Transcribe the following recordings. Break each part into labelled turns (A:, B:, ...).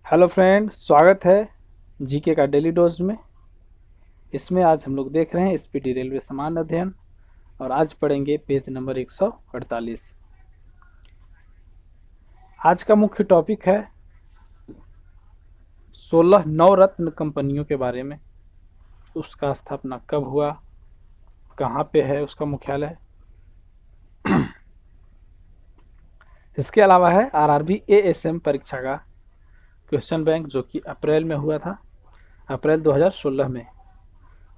A: Hello friend, स्वागत है GK का डेली डोज में। इसमें आज हम लोग देख रहे हैं स्पीडी रेलवे सामान्य अध्ययन और आज पढ़ेंगे पेज नंबर 148। आज का मुख्य टॉपिक है 16 नवरत्न कंपनियों के बारे में। उसका स्थापना कब हुआ, कहाँ पे है उसका मुख्यालय। इसके अलावा है आरआरबी एएसएम परीक्षा का क्वेश्चन बैंक जो कि अप्रैल में हुआ था, अप्रैल 2016 में।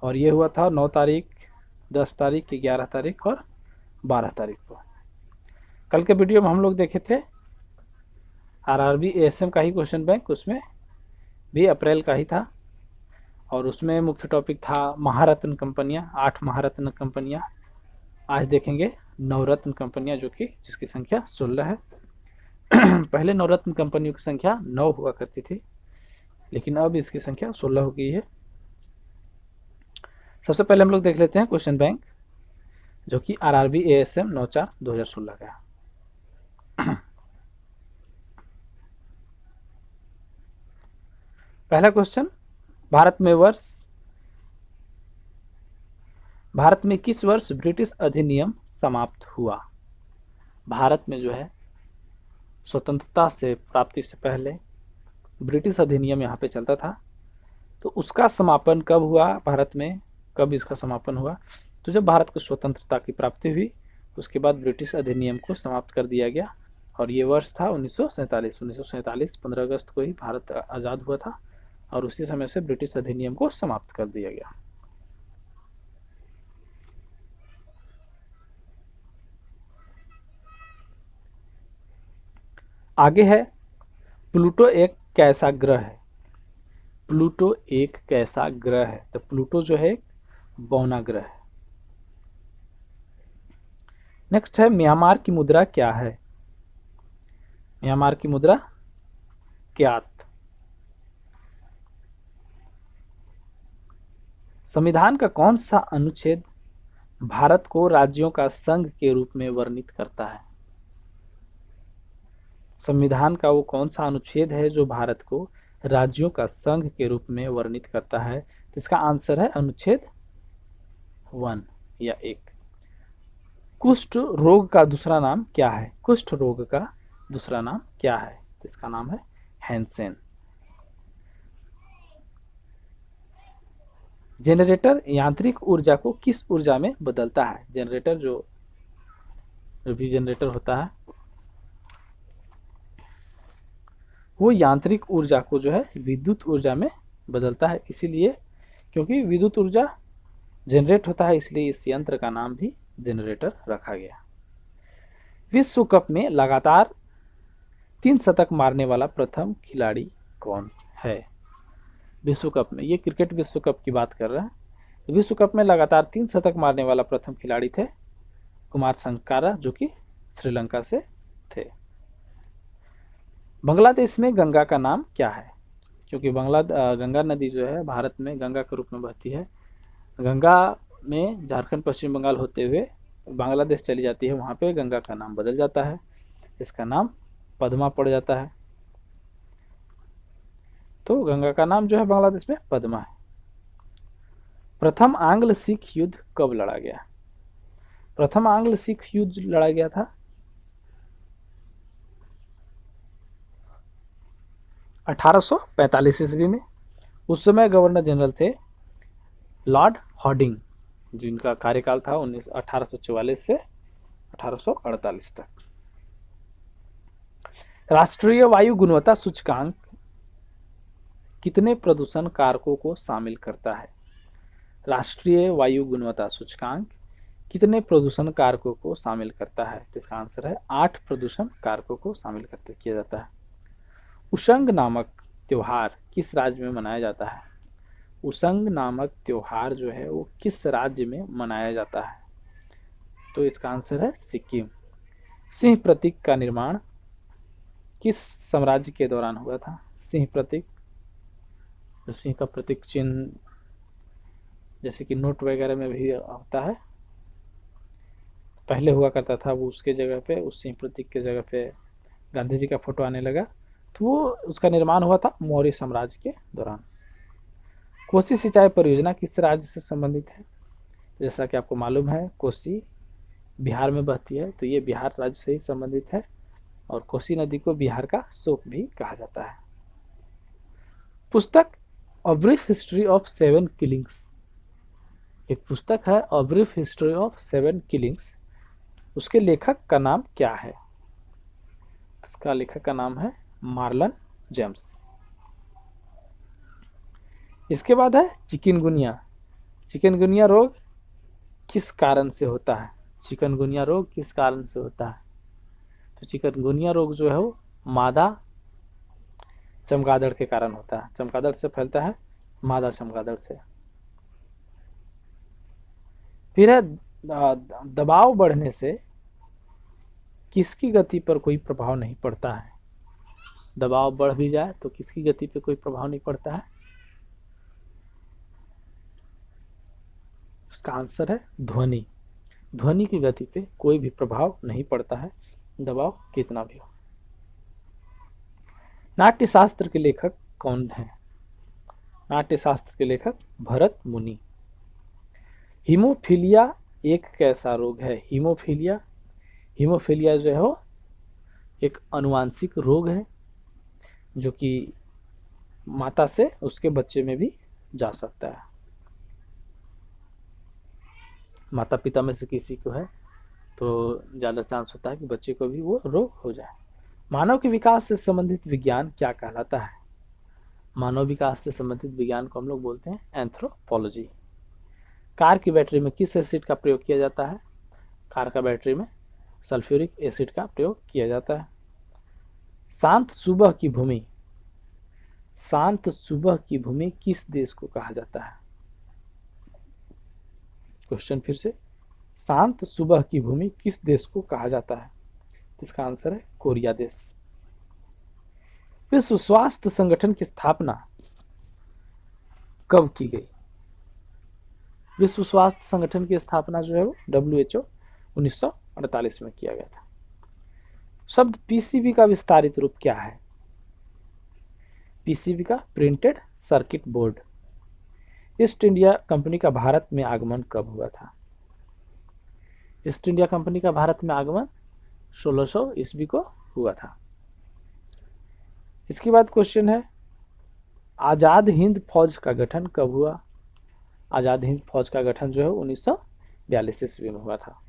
A: और ये हुआ था 9 तारीख, 10 तारीख, 11 तारीख और 12 तारीख को। कल के वीडियो में हम लोग देखे थे आरआरबी एएसएम का ही क्वेश्चन बैंक, उसमें भी अप्रैल का ही था और उसमें मुख्य टॉपिक था महारत्न कंपनियां, 8 महारत्न कंपनियां। आज देखेंगे नवरत्न कंपनियां जो कि जिसकी संख्या 16 है। पहले नवरत्न कंपनियों की संख्या 9 हुआ करती थी, लेकिन अब इसकी संख्या 16 हो गई है। सबसे पहले हम लोग देख लेते हैं क्वेश्चन बैंक जो कि आरआरबी एएसएम 9/4/2016 का है। पहला क्वेश्चन, भारत में किस वर्ष ब्रिटिश अधिनियम समाप्त हुआ। भारत में जो है स्वतंत्रता से प्राप्ति से पहले ब्रिटिश अधिनियम यहाँ पे चलता था, तो उसका समापन कब हुआ भारत में, कब इसका समापन हुआ। तो जब भारत को स्वतंत्रता की प्राप्ति हुई उसके बाद ब्रिटिश अधिनियम को समाप्त कर दिया गया और ये वर्ष था 1947। 15 अगस्त को ही भारत आज़ाद हुआ था और उसी समय से ब्रिटिश अधिनियम को समाप्त कर दिया गया। आगे है प्लूटो एक कैसा ग्रह है। प्लूटो एक कैसा ग्रह है, तो प्लूटो जो है एक बौना ग्रह है। नेक्स्ट है म्यांमार की मुद्रा क्या है। म्यांमार की मुद्रा क्यात। संविधान का कौन सा अनुच्छेद भारत को राज्यों का संघ के रूप में वर्णित करता है। संविधान का वो कौन सा अनुच्छेद है जो भारत को राज्यों का संघ के रूप में वर्णित करता है। तो इसका आंसर है अनुच्छेद 1 या 1। कुष्ठ रोग का दूसरा नाम क्या है। कुष्ठ रोग का दूसरा नाम क्या है, तो इसका नाम है हैंसेन। जनरेटर यांत्रिक ऊर्जा को किस ऊर्जा में बदलता है। जनरेटर जो भी जनरेटर होता है वो यांत्रिक ऊर्जा को जो है विद्युत ऊर्जा में बदलता है, इसीलिए क्योंकि विद्युत ऊर्जा जनरेट होता है इसलिए इस यंत्र का नाम भी जनरेटर रखा गया। विश्व कप में लगातार 3 शतक मारने वाला प्रथम खिलाड़ी कौन है। विश्व कप में, ये क्रिकेट विश्व कप की बात कर रहा है। विश्व कप में लगातार 3 शतक मारने वाला प्रथम खिलाड़ी थे कुमार संगकारा जो कि श्रीलंका से थे। बांग्लादेश में गंगा का नाम क्या है। क्योंकि गंगा नदी जो है भारत में गंगा के रूप में बहती है। गंगा में झारखंड पश्चिम बंगाल होते हुए बांग्लादेश चली जाती है, वहाँ पे गंगा का नाम बदल जाता है, इसका नाम पद्मा पड़ जाता है। तो गंगा का नाम जो है बांग्लादेश में पद्मा है। प्रथम आंग्ल सिख युद्ध कब लड़ा गया। प्रथम आंग्ल सिख युद्ध लड़ा गया था 1845 ईस्वी में। उस समय गवर्नर जनरल थे लॉर्ड हॉर्डिंग, जिनका कार्यकाल था 1844 से 1848 तक। राष्ट्रीय वायु गुणवत्ता सूचकांक कितने प्रदूषण कारकों को शामिल करता है। राष्ट्रीय वायु गुणवत्ता सूचकांक कितने प्रदूषण कारकों को शामिल करता है, तो इसका आंसर है 8 प्रदूषण कारकों को शामिल करते किया जाता है। उशंग नामक त्योहार किस राज्य में मनाया जाता है। उशंग नामक त्योहार जो है वो किस राज्य में मनाया जाता है, तो इसका आंसर है सिक्किम। सिंह प्रतीक का निर्माण किस साम्राज्य के दौरान हुआ था। सिंह प्रतीक, जो सिंह का प्रतीक चिन्ह जैसे कि नोट वगैरह में भी होता है, पहले हुआ करता था, वो उसके जगह पे, उस सिंह प्रतीक के जगह पे गांधी जी का फोटो आने लगा तो वो उसका निर्माण हुआ था मौर्य साम्राज्य के दौरान। कोसी सिंचाई परियोजना किस राज्य से संबंधित है? जैसा कि आपको मालूम है कोसी बिहार में बहती है, तो ये बिहार राज्य से ही संबंधित है और कोसी नदी को बिहार का शोक भी कहा जाता है। पुस्तक a brief history of 7 killings, एक पुस्तक है a brief history of 7 killings, उसके लेखक का नाम क्या है? इसका लेखक का नाम है मार्लन जेम्स। इसके बाद है चिकनगुनिया। चिकनगुनिया रोग किस कारण से होता है? चिकनगुनिया रोग किस कारण से होता है? तो चिकनगुनिया रोग जो है वो मादा चमगादड़ के कारण होता है। चमगादड़ से फैलता है, मादा चमगादड़ से। फिर है दबाव बढ़ने से किसकी गति पर कोई प्रभाव नहीं पड़ता है? दबाव बढ़ भी जाए तो किसकी गति पर कोई प्रभाव नहीं पड़ता है? उसका आंसर है ध्वनि। ध्वनि की गति पे कोई भी प्रभाव नहीं पड़ता है, दबाव कितना भी हो। नाट्य शास्त्र के लेखक कौन हैं? नाट्य शास्त्र के लेखक भरत मुनि। हीमोफीलिया एक कैसा रोग है? हीमोफीलिया, हीमोफीलिया जो है वो एक अनुवांशिक रोग है जो कि माता से उसके बच्चे में भी जा सकता है। माता पिता में से किसी को है तो ज़्यादा चांस होता है कि बच्चे को भी वो रोग हो जाए। मानव के विकास से संबंधित विज्ञान क्या कहलाता है? मानव विकास से संबंधित विज्ञान को हम लोग बोलते हैं एंथ्रोपोलॉजी। कार की बैटरी में किस एसिड का प्रयोग किया जाता है? कार का बैटरी में सल्फ्यूरिक एसिड का प्रयोग किया जाता है। शांत सुबह की भूमि, शांत सुबह की भूमि किस देश को कहा जाता है? क्वेश्चन फिर से, शांत सुबह की भूमि किस देश को कहा जाता है? इसका आंसर है कोरिया देश। विश्व स्वास्थ्य संगठन की स्थापना कब की गई? विश्व स्वास्थ्य संगठन की स्थापना जो है वो WHO 1948 में किया गया था। शब्द पीसीबी का विस्तारित रूप क्या है? पीसीबी का printed circuit board. East India company का भारत में आगमन कब हुआ था? ईस्ट इंडिया कंपनी का भारत में आगमन 1600 ईस्वी को हुआ था। इसके बाद क्वेश्चन है आजाद हिंद फौज का गठन कब हुआ? आजाद हिंद फौज का गठन जो है 1942 ईस्वी में हुआ था।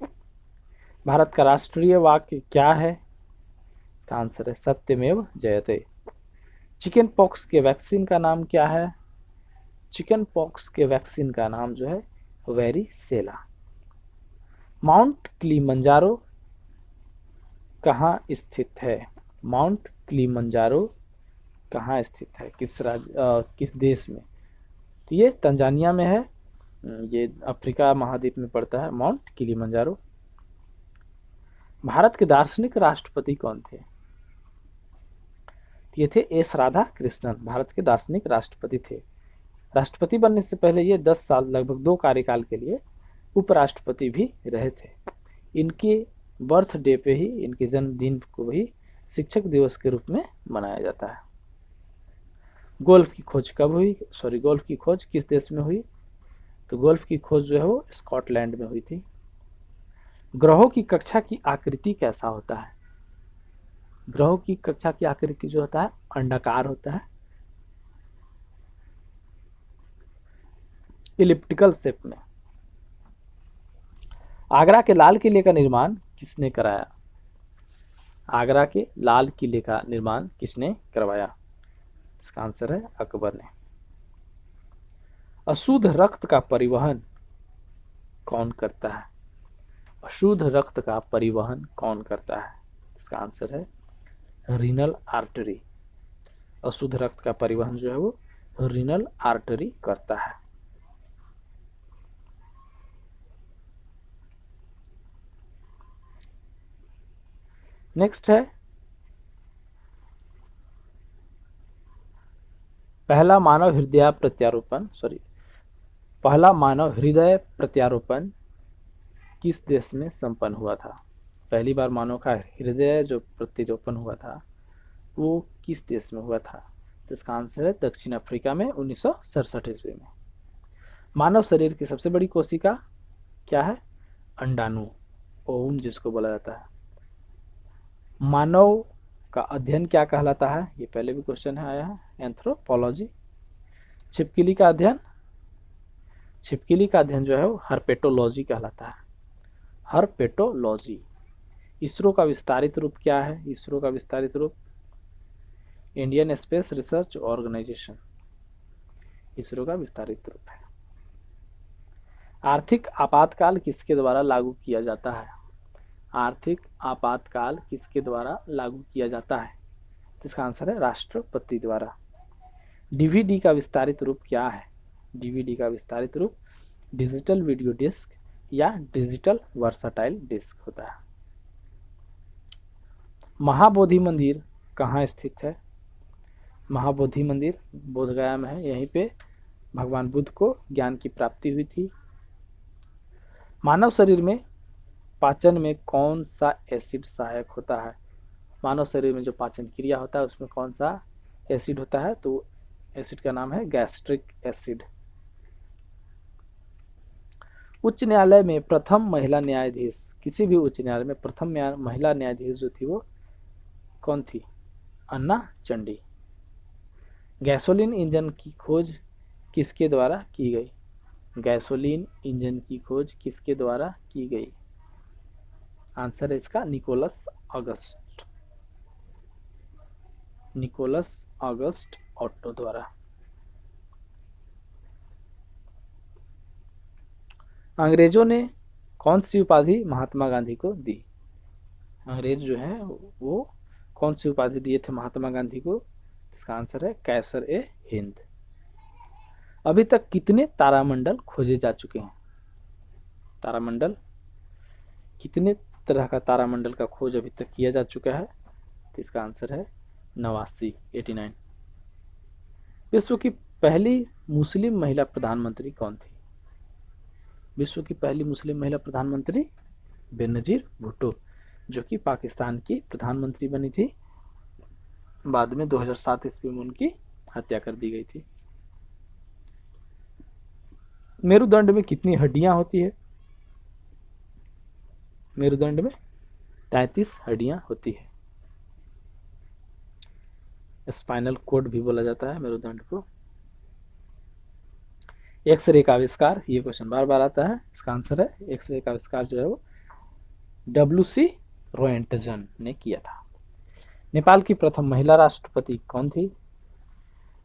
A: भारत का राष्ट्रीय वाक्य क्या है? इसका आंसर है सत्यमेव जयते। चिकन पॉक्स के वैक्सीन का नाम क्या है? चिकन पॉक्स के वैक्सीन का नाम जो है वेरिसेला। माउंट किलिमंजारो कहाँ स्थित है? माउंट किलिमंजारो कहाँ स्थित है? किस राज्य किस देश में? तो ये तंजानिया में है, ये अफ्रीका महाद्वीप में पड़ता है माउंट किलिमंजारो। भारत के दार्शनिक राष्ट्रपति कौन थे? ये थे एस राधा कृष्णन, भारत के दार्शनिक राष्ट्रपति थे। राष्ट्रपति बनने से पहले ये 10 साल लगभग 2 कार्यकाल के लिए उपराष्ट्रपति भी रहे थे। इनके बर्थडे पे ही, इनके जन्मदिन को ही शिक्षक दिवस के रूप में मनाया जाता है। गोल्फ की खोज कब हुई? गोल्फ की खोज किस देश में हुई? तो गोल्फ की खोज जो है वो स्कॉटलैंड में हुई थी। ग्रहों की कक्षा की आकृति कैसा होता है? ग्रहों की कक्षा की आकृति जो होता है अंडाकार होता है, इलिप्टिकल शेप में। आगरा के लाल किले का निर्माण किसने कराया? आगरा के लाल किले का निर्माण किसने करवाया? इसका आंसर है अकबर ने। अशुद्ध रक्त का परिवहन कौन करता है? अशुद्ध रक्त का परिवहन कौन करता है? इसका आंसर है रीनल आर्टरी। अशुद्ध रक्त का परिवहन जो है वो रीनल आर्टरी करता है। नेक्स्ट है पहला मानव हृदय प्रत्यारोपण किस देश में संपन्न हुआ था? पहली बार मानव का हृदय जो प्रत्यारोपण हुआ था वो किस देश में हुआ था? तो इसका आंसर है दक्षिण अफ्रीका में 1967 ईस्वी में। मानव शरीर की सबसे बड़ी कोशिका क्या है? अंडाणु, ओवम जिसको बोला जाता है। मानव का अध्ययन क्या कहलाता है? ये पहले भी क्वेश्चन है आया है, एंथ्रोपोलॉजी। छिपकली का अध्ययन, छिपकली का अध्ययन जो है वो हर्पेटोलॉजी कहलाता है, हर्पेटोलॉजी। इसरो का विस्तारित रूप क्या है? इसरो का विस्तारित रूप Indian space research organisation, ISRO का विस्तारित रूप है। आर्थिक आपातकाल किसके द्वारा लागू किया जाता है? आर्थिक आपातकाल किसके द्वारा लागू किया जाता है? तो इसका आंसर है राष्ट्रपति द्वारा। डीवीडी का विस्तारित रूप क्या है? डीवीडी का विस्तारित रूप डिजिटल वीडियो डिस्क या डिजिटल वर्साटाइल डिस्क होता है। महाबोधि मंदिर कहाँ स्थित है? महाबोधि मंदिर बोधगया में है, यहीं पे भगवान बुद्ध को ज्ञान की प्राप्ति हुई थी। मानव शरीर में पाचन में कौन सा एसिड सहायक होता है? मानव शरीर में जो पाचन क्रिया होता है उसमें कौन सा एसिड होता है? तो एसिड का नाम है गैस्ट्रिक एसिड। उच्च न्यायालय में प्रथम महिला न्यायाधीश, किसी भी उच्च न्यायालय में प्रथम महिला न्यायाधीश जो थी वो कौन थी? अन्ना चंडी। गैसोलीन इंजन की खोज किसके द्वारा की गई? गैसोलीन इंजन की खोज किसके द्वारा की गई? आंसर है इसका Nicholas August, Nicholas August Otto द्वारा। अंग्रेजों ने कौन सी उपाधि महात्मा गांधी को दी? अंग्रेज जो है वो कौन सी उपाधि दिए थे महात्मा गांधी को? इसका आंसर है कैसर ए हिंद। अभी तक कितने तारामंडल खोजे जा चुके हैं? तारामंडल, कितने तरह का तारामंडल का खोज अभी तक किया जा चुका है? तो इसका आंसर है 89, 89। विश्व की पहली मुस्लिम महिला प्रधानमंत्री कौन थी? विश्व की पहली मुस्लिम महिला प्रधानमंत्री बेनजीर भुट्टो, जो कि पाकिस्तान की प्रधानमंत्री बनी थी। बाद में 2007 ईस्वी में उनकी हत्या कर दी गई थी। मेरुदंड में कितनी हड्डियां होती है? मेरुदंड में 33 हड्डियां होती है। स्पाइनल कोड भी बोला जाता है मेरुदंड को। एक्सरे का आविष्कार, ये क्वेश्चन बार बार आता है, इसका आंसर है एक्सरे का आविष्कार जो है वो WC रोएंटजन ने किया था। नेपाल की प्रथम महिला राष्ट्रपति कौन थी?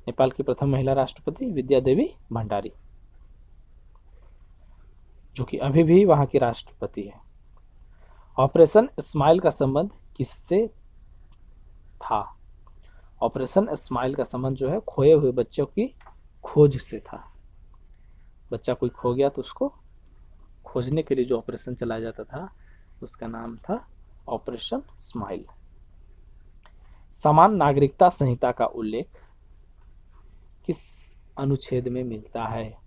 A: नेपाल की प्रथम महिला राष्ट्रपति विद्या देवी भंडारी, जो कि अभी भी वहां की राष्ट्रपति है। ऑपरेशन स्माइल का संबंध किससे था? ऑपरेशन स्माइल का संबंध जो है खोए हुए बच्चों की खोज से था। बच्चा कोई खो गया तो उसको खोजने के लिए जो ऑपरेशन चलाया जाता था उसका नाम था ऑपरेशन स्माइल। समान नागरिकता संहिता का उल्लेख किस अनुच्छेद में मिलता है?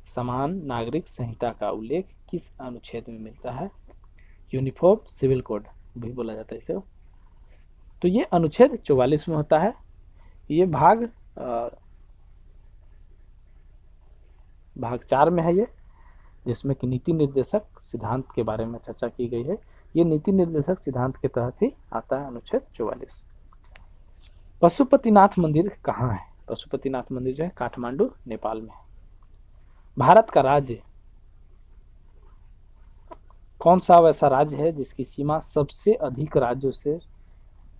A: समान नागरिक संहिता का उल्लेख किस अनुच्छेद में मिलता है? यूनिफॉर्म सिविल कोड भी बोला जाता है इसे। तो ये अनुच्छेद 44 में होता है। ये भाग 4 में है ये, जिसमें कि नीति निर्देशक सिद्धांत के बारे में चर्चा की गई है। ये नीति निर्देशक सिद्धांत के तहत ही आता है अनुच्छेद 44। पशुपतिनाथ मंदिर कहाँ है? पशुपतिनाथ मंदिर जो है काठमांडू नेपाल में है। भारत का राज्य कौन सा वैसा राज्य है जिसकी सीमा सबसे अधिक राज्यों से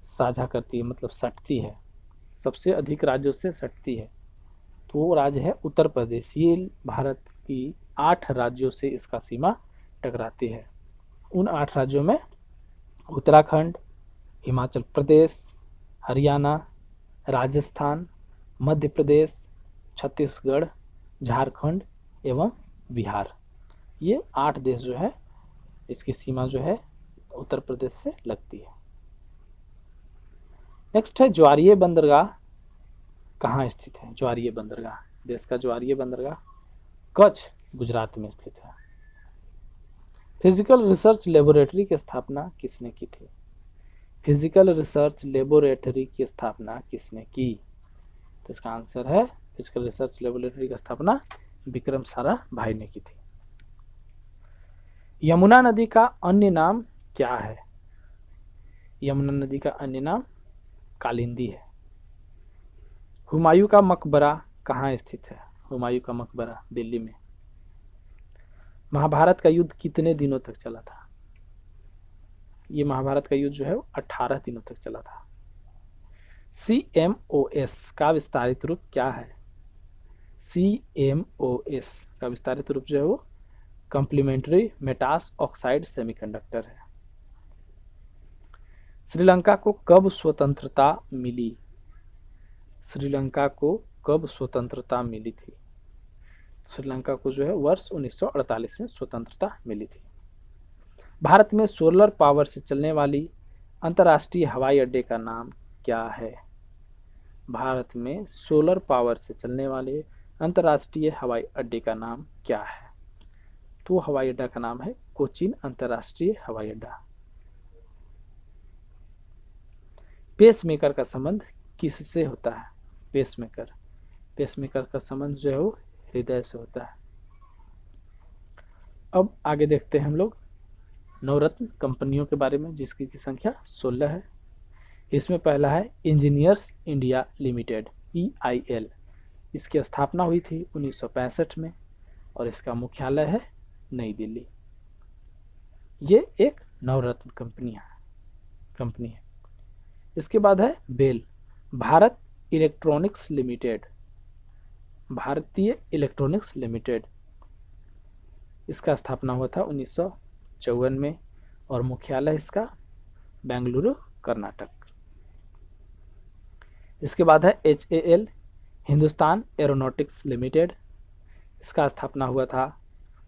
A: साझा करती है, मतलब सटती है, सबसे अधिक राज्यों से सटती है? तो वो राज्य है उत्तर प्रदेश। ये भारत की 8 राज्यों से इसका सीमा टकराती है। उन 8 राज्यों में उत्तराखंड, हिमाचल प्रदेश, हरियाणा, राजस्थान, मध्य प्रदेश, छत्तीसगढ़, झारखंड एवं बिहार, ये 8 देश जो है इसकी सीमा जो है उत्तर प्रदेश से लगती है। नेक्स्ट है ज्वारीय बंदरगाह कहाँ स्थित है? ज्वारीय बंदरगाह, देश का ज्वारीय बंदरगाह कच्छ गुजरात में स्थित है। फिजिकल रिसर्च लेबोरेटरी की स्थापना किसने की थी? फिजिकल रिसर्च लेबोरेटरी की स्थापना किसने की? तो इसका आंसर है फिजिकल रिसर्च लेबोरेटरी की स्थापना विक्रम साराभाई ने की थी। यमुना नदी का अन्य नाम क्या है? यमुना नदी का अन्य नाम कालिंदी है। हुमायूं का मकबरा कहाँ स्थित है? हुमायूं का मकबरा दिल्ली में। महाभारत का युद्ध कितने दिनों तक चला था? ये महाभारत का युद्ध जो है वो 18 दिनों तक चला था। CMOS का विस्तारित रूप क्या है? CMOS का विस्तारित रूप जो है वो कॉम्प्लीमेंट्री मेटास ऑक्साइड सेमीकंडक्टर है। श्रीलंका को कब स्वतंत्रता मिली? श्रीलंका को कब स्वतंत्रता मिली थी? श्रीलंका को जो है वर्ष 1948 में स्वतंत्रता मिली थी। भारत में सोलर पावर से चलने वाली अंतर्राष्ट्रीय हवाई अड्डे का नाम क्या है? भारत में सोलर पावर से चलने वाले अंतर्राष्ट्रीय हवाई अड्डे का नाम क्या है? तो हवाई अड्डा का नाम है कोचीन अंतर्राष्ट्रीय हवाई अड्डा। पेसमेकर का संबंध किससे होता है? पेसमेकर का संबंध जो है वो हृदय से होता है। अब आगे देखते हैं हम लोग नवरत्न कंपनियों के बारे में, जिसकी की संख्या 16 है। इसमें पहला है इंजीनियर्स इंडिया लिमिटेड, EIL। इसकी स्थापना हुई थी 1965 में और इसका मुख्यालय है नई दिल्ली। ये एक नवरत्न कंपनी है। इसके बाद है बेल, भारत इलेक्ट्रॉनिक्स लिमिटेड, भारतीय इलेक्ट्रॉनिक्स लिमिटेड। इसका स्थापना हुआ था 1954 में और मुख्यालय इसका बेंगलुरु कर्नाटक। इसके बाद है HAL, हिंदुस्तान एरोनॉटिक्स लिमिटेड। इसका स्थापना हुआ था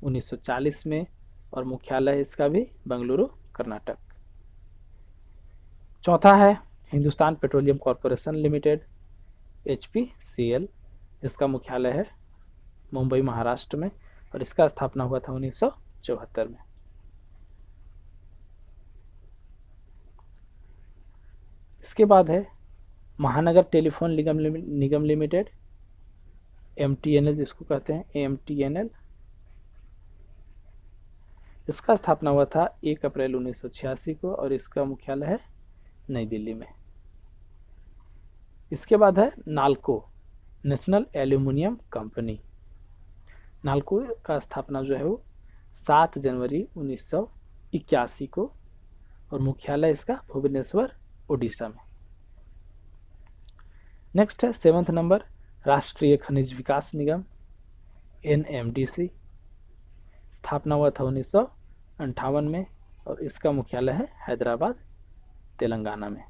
A: 1940 में और मुख्यालय इसका भी बेंगलुरु कर्नाटक। चौथा है Hindustan petroleum corporation limited, HPCL। इसका मुख्यालय है मुंबई महाराष्ट्र में और इसका स्थापना हुआ था 1974 में। इसके बाद है महानगर टेलीफोन निगम लिमिटेड, MTNL जिसको कहते हैं, AMTNL। इसका स्थापना हुआ था 1 अप्रैल 1986 को और इसका मुख्यालय है नई दिल्ली में। इसके बाद है NALCO, national aluminium company. NALCO का स्थापना जो है वो 7 जनवरी 1981 को और मुख्यालय इसका भुवनेश्वर उड़ीसा में। नेक्स्ट है 7th नंबर राष्ट्रीय खनिज विकास निगम, NMDC। स्थापना हुआ था 1958 में और इसका मुख्यालय है हैदराबाद तेलंगाना में।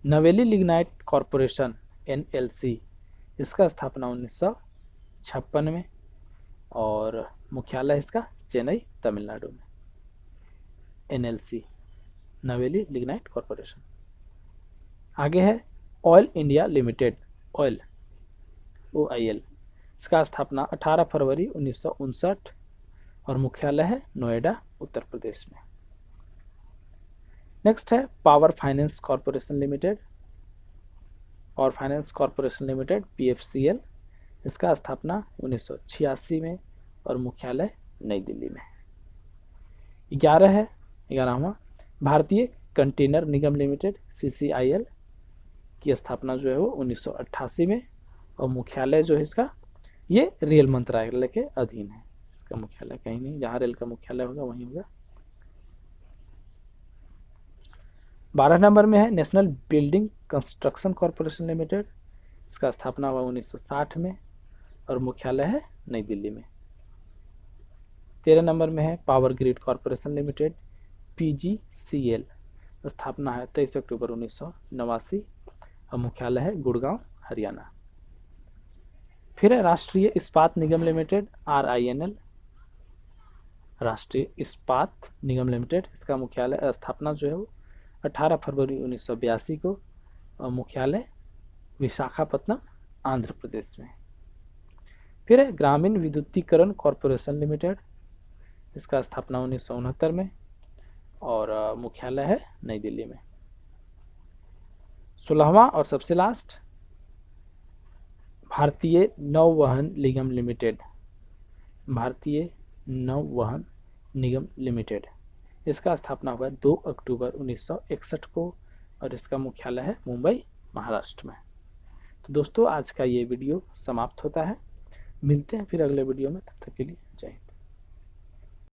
A: नवेली लिग्नाइट कॉरपोरेशन, NLC। इसका स्थापना 1956 में और मुख्यालय इसका चेन्नई तमिलनाडु में। NLC, नवेली लिग्नाइट कॉरपोरेशन। आगे है oil India limited, oil, OIL। इसका स्थापना 18 फरवरी 1959 और मुख्यालय है नोएडा उत्तर प्रदेश में। नेक्स्ट है power finance corporation limited, power finance corporation limited, PFCL। इसका स्थापना 1986 में और मुख्यालय नई दिल्ली में। 11वां भारतीय कंटेनर निगम लिमिटेड, CCIL की स्थापना जो है वो 1988 में और मुख्यालय जो है इसका ये रेल मंत्रालय के अधीन है। इसका मुख्यालय कहीं नहीं, जहाँ रेल का मुख्यालय होगा वहीं होगा। 12 नंबर में है national building construction corporation limited. इसका स्थापना हुआ 1960 में और मुख्यालय है नई दिल्ली में। 13 नंबर में है power grid corporation limited, PGCL। स्थापना है 23 अक्टूबर 1989 और मुख्यालय है गुड़गांव हरियाणा। फिर है राष्ट्रीय इस्पात निगम लिमिटेड, RINL, राष्ट्रीय इस्पात निगम लिमिटेड। इसका मुख्यालय स्थापना जो है वो 18 फरवरी 1982 को और मुख्यालय विशाखापत्तनम आंध्र प्रदेश में। फिर है ग्रामीण विद्युतीकरण कॉरपोरेशन लिमिटेड। इसका स्थापना 1969 में और मुख्यालय है नई दिल्ली में। 16वां और सबसे लास्ट, भारतीय नौवहन निगम लिमिटेड। भारतीय नौवहन निगम लिमिटेड, इसका स्थापना हुआ 2 अक्टूबर 1961 को और इसका मुख्यालय है मुंबई, महाराष्ट्र में। तो दोस्तों आज का ये वीडियो समाप्त होता है। मिलते हैं फिर अगले वीडियो में, तब तक के लिए जय हिंद।